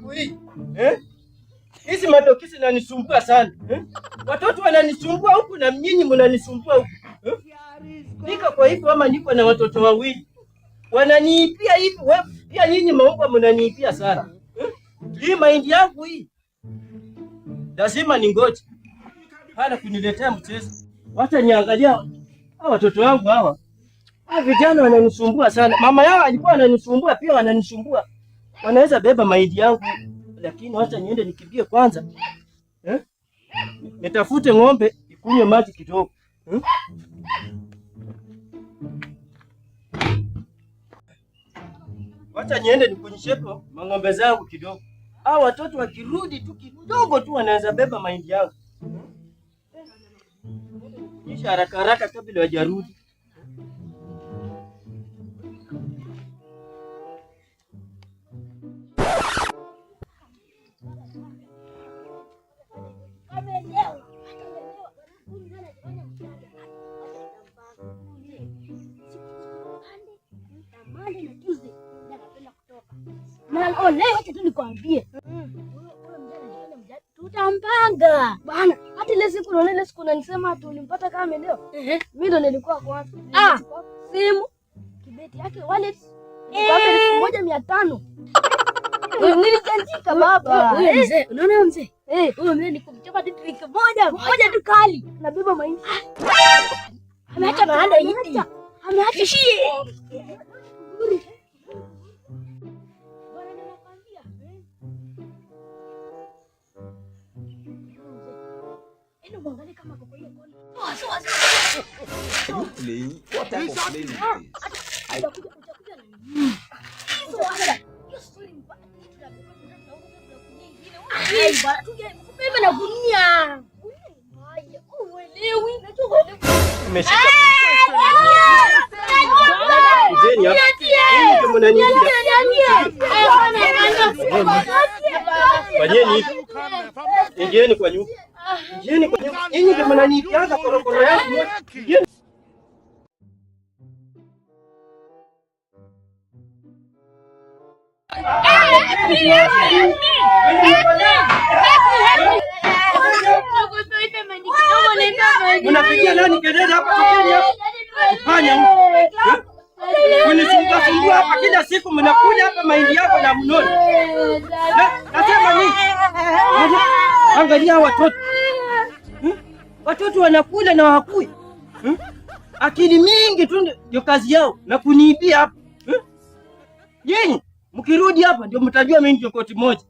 yangu hii. Hizi matokeo zinanisumbua sana. Watoto wananisumbua huku na nyinyi mnanisumbua huku. Nika kwa hivyo ama niko na watoto wawili. Wananiipia hivi, wewe pia nyinyi maomba mnaniipia sana. Hii mahindi yangu hii. Lazima ningoje. Hana kuniletea mchezo. Wacha niangalia hawa watoto wangu hawa. Hawa vijana wananisumbua sana. Mama yao alikuwa ananisumbua pia wananisumbua. Wanaweza beba mahindi yangu lakini wacha niende nikimbie kwanza. Nitafute ng'ombe ikunywe maji kidogo. Wacha niende nikunyeshepo mang'ombe zangu kidogo. Hao watoto wakirudi tu kidogo tu wanaweza beba mahindi yangu. Nisha haraka haraka kabla hawajarudi. Leo acha tu nikwambie. Tutampanga. Bana, hata ile siku unaona ile siku unanisema tulimpata kama leo. Mimi ndo nilikuwa kwanza. Simu, kibeti yake wallet. Kwa 1500. Nilijanjika baba. Huyo mzee, unaona mzee? Huyo mzee nikumchapa tu trick moja tu kali. Nabeba mahindi. Ameacha baada hivi. Ameacha shie. What type of plane is this? Ingieni kwa nyumba. Ingieni kwa nyumba. Nyinyi ndio mnanipiaga korokoro yangu. Ingieni. Unapigia nani kelele hapa tokeni hapa? Fanya huko. Unisumbua hapa kila siku mnakuja hapa mahindi yako na mnono. Nasema nini? Angalia watoto. Watoto wanakula na hawakui. Akili mingi tu ndio kazi yao na kuniibia hapa. Yeye mkirudi hapa ndio mtajua mimi ndio koti moja.